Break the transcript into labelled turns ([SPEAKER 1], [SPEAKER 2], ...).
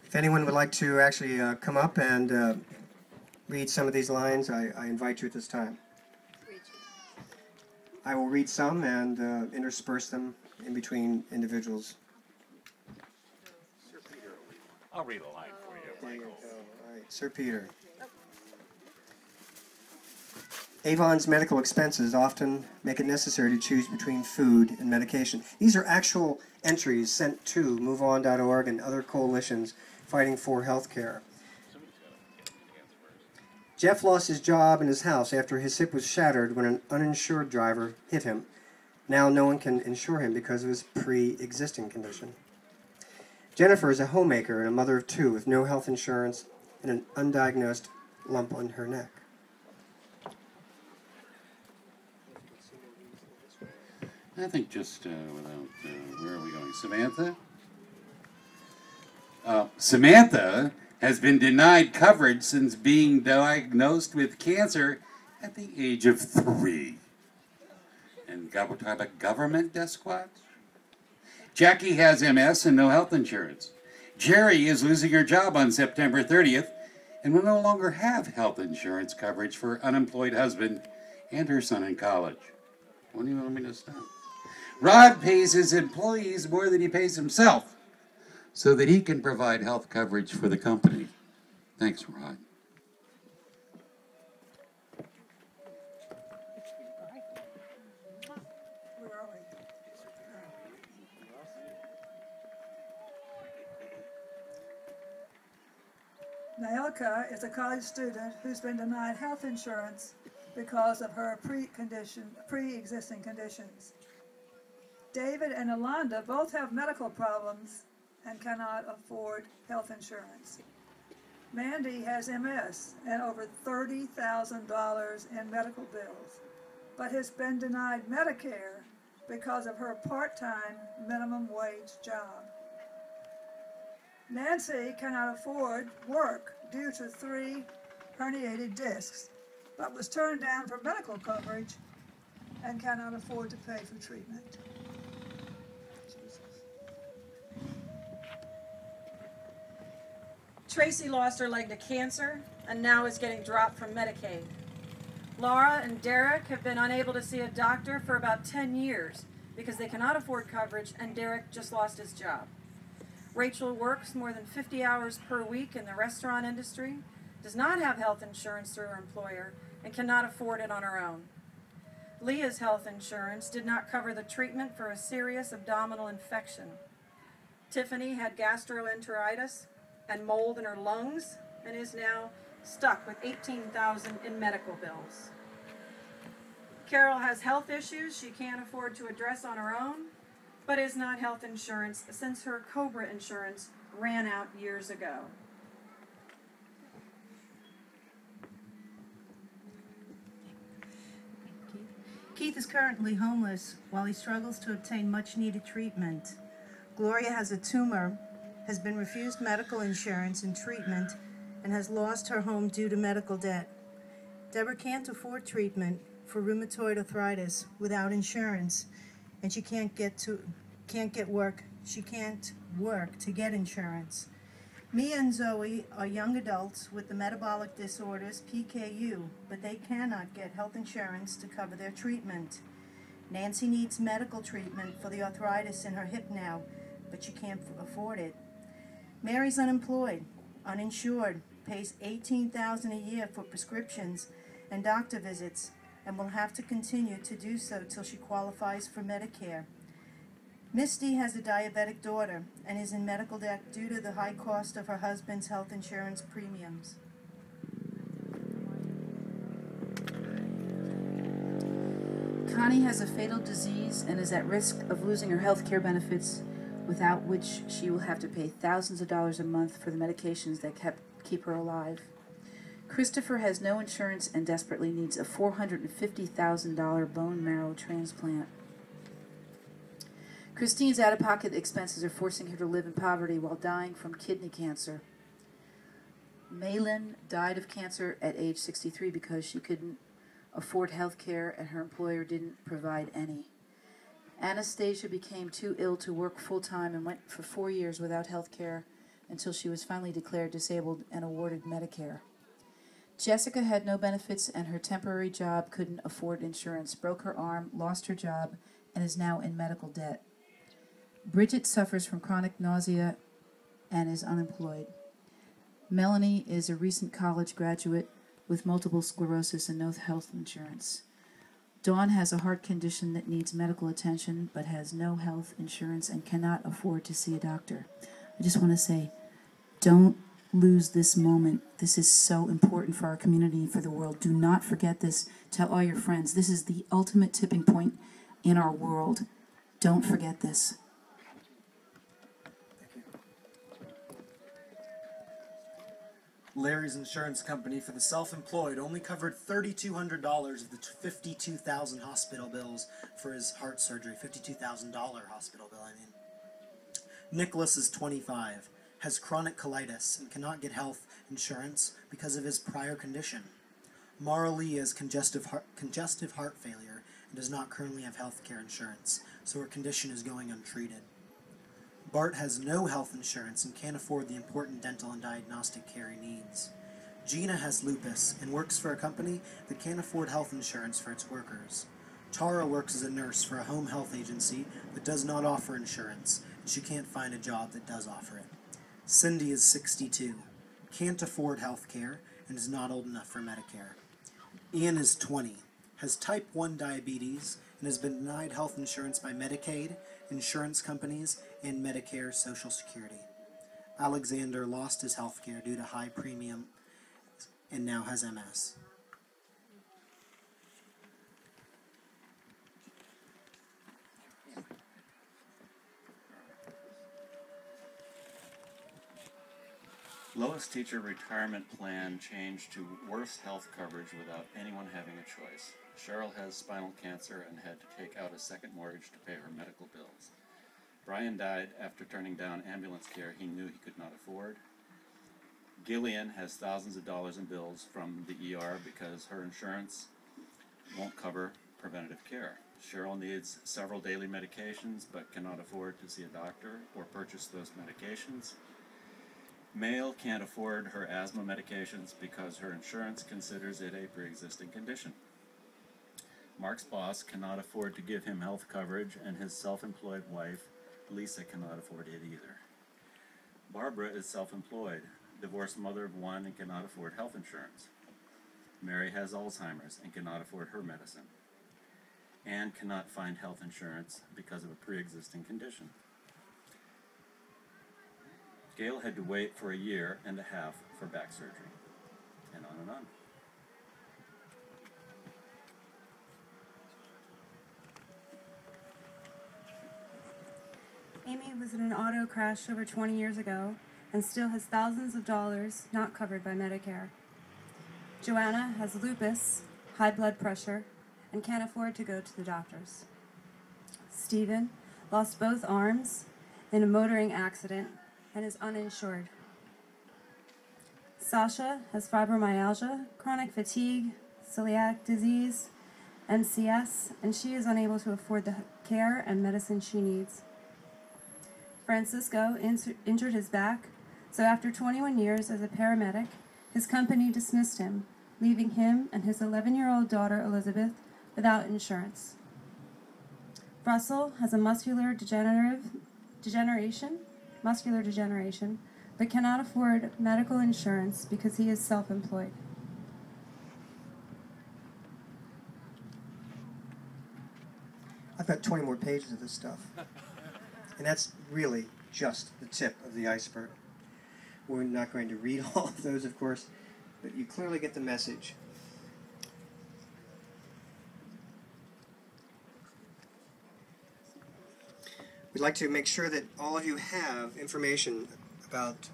[SPEAKER 1] If anyone would like to actually come up and read some of these lines, I invite you at this time. I will read some and intersperse them in between individuals.
[SPEAKER 2] Sir Peter, I'll read a line for you, Michael.
[SPEAKER 1] All right, Sir Peter. Avon's medical expenses often make it necessary to choose between food and medication. These are actual entries sent to MoveOn.org and other coalitions fighting for health care. Jeff lost his job and his house after his hip was shattered when an uninsured driver hit him. Now no one can insure him because of his pre-existing condition. Jennifer is a homemaker and a mother of 2 with no health insurance and an undiagnosed lump on her neck.
[SPEAKER 3] I think just without, where are we going? Samantha? Samantha has been denied coverage since being diagnosed with cancer at the age of 3. And we're talking about government desk squads? Jackie has MS and no health insurance. Jerry is losing her job on September 30th and will no longer have health insurance coverage for her unemployed husband and her son in college. What do you want me to stop? Rod pays his employees more than he pays himself so that he can provide health coverage for the company. Thanks, Rod.
[SPEAKER 4] Nailka is a college student who's been denied health insurance because of her pre-existing conditions. David and Alonda both have medical problems and cannot afford health insurance. Mandy has MS and over $30,000 in medical bills, but has been denied Medicare because of her part-time minimum wage job. Nancy cannot afford work due to 3 herniated discs, but was turned down for medical coverage and cannot afford to pay for treatment.
[SPEAKER 5] Tracy lost her leg to cancer and now is getting dropped from Medicaid. Laura and Derek have been unable to see a doctor for about 10 years because they cannot afford coverage, and Derek just lost his job. Rachel works more than 50 hours per week in the restaurant industry, does not have health insurance through her employer, and cannot afford it on her own. Leah's health insurance did not cover the treatment for a serious abdominal infection. Tiffany had gastroenteritis and mold in her lungs and is now stuck with $18,000 in medical bills. Carol has health issues she can't afford to address on her own, but is not health insurance since her COBRA insurance ran out years ago.
[SPEAKER 6] Keith is currently homeless while he struggles to obtain much-needed treatment. Gloria has a tumor, has been refused medical insurance and treatment, and has lost her home due to medical debt. Deborah can't afford treatment for rheumatoid arthritis without insurance, and she can't work to get insurance. Mia and Zoe are young adults with the metabolic disorders PKU, but they cannot get health insurance to cover their treatment. Nancy needs medical treatment for the arthritis in her hip now, but she can't afford it. Mary's unemployed, uninsured, pays $18,000 a year for prescriptions and doctor visits, and will have to continue to do so till she qualifies for Medicare. Misty has a diabetic daughter and is in medical debt due to the high cost of her husband's health insurance premiums.
[SPEAKER 7] Connie has a fatal disease and is at risk of losing her health care benefits, without which she will have to pay thousands of dollars a month for the medications that keep her alive. Christopher has no insurance and desperately needs a $450,000 bone marrow transplant. Christine's out-of-pocket expenses are forcing her to live in poverty while dying from kidney cancer. Maylin died of cancer at age 63 because she couldn't afford health care and her employer didn't provide any. Anastasia became too ill to work full-time and went for 4 years without health care until she was finally declared disabled and awarded Medicare. Jessica had no benefits, and her temporary job couldn't afford insurance, broke her arm, lost her job, and is now in medical debt. Bridget suffers from chronic nausea and is unemployed. Melanie is a recent college graduate with multiple sclerosis and no health insurance. Dawn has a heart condition that needs medical attention but has no health insurance and cannot afford to see a doctor. I just want to say, don't lose this moment. This is so important for our community, for the world. Do not forget this. Tell all your friends. This is the ultimate tipping point in our world. Don't forget this.
[SPEAKER 8] Larry's insurance company for the self-employed only covered $3,200 of the $52,000 hospital bills for his heart surgery. $52,000 hospital bill, I mean. Nicholas is 25, has chronic colitis, and cannot get health insurance because of his prior condition. Mara Lee has congestive heart failure and does not currently have health care insurance, so her condition is going untreated. Bart has no health insurance and can't afford the important dental and diagnostic care he needs. Gina has lupus and works for a company that can't afford health insurance for its workers. Tara works as a nurse for a home health agency that does not offer insurance, and she can't find a job that does offer it. Cindy is 62, can't afford health care, and is not old enough for Medicare. Ian is 20, has type 1 diabetes, and has been denied health insurance by Medicaid, insurance companies, and Medicare Social Security. Alexander lost his health care due to high premium and now has MS.
[SPEAKER 2] Lois teacher retirement plan changed to worse health coverage without anyone having a choice. Cheryl has spinal cancer and had to take out a second mortgage to pay her medical bills. Brian died after turning down ambulance care he knew he could not afford. Gillian has thousands of dollars in bills from the ER because her insurance won't cover preventative care. Cheryl needs several daily medications but cannot afford to see a doctor or purchase those medications. Mail can't afford her asthma medications because her insurance considers it a pre-existing condition. Mark's boss cannot afford to give him health coverage, and his self-employed wife, Lisa, cannot afford it either. Barbara is self-employed, divorced mother of one, and cannot afford health insurance. Mary has Alzheimer's and cannot afford her medicine. Anne cannot find health insurance because of a pre-existing condition. Gail had to wait for 1.5 years for back surgery, and on and on.
[SPEAKER 9] Amy was in an auto crash over 20 years ago and still has thousands of dollars not covered by Medicare. Joanna has lupus, high blood pressure, and can't afford to go to the doctors. Stephen lost both arms in a motoring accident and is uninsured. Sasha has fibromyalgia, chronic fatigue, celiac disease, MCS, and she is unable to afford the care and medicine she needs. Francisco injured his back, so after 21 years as a paramedic, his company dismissed him, leaving him and his 11-year-old daughter Elizabeth without insurance. Russell has a muscular degeneration, but cannot afford medical insurance because he is self-employed.
[SPEAKER 1] I've got 20 more pages of this stuff. And that's really just the tip of the iceberg. We're not going to read all of those, of course, but you clearly get the message. We'd like to make sure that all of you have information about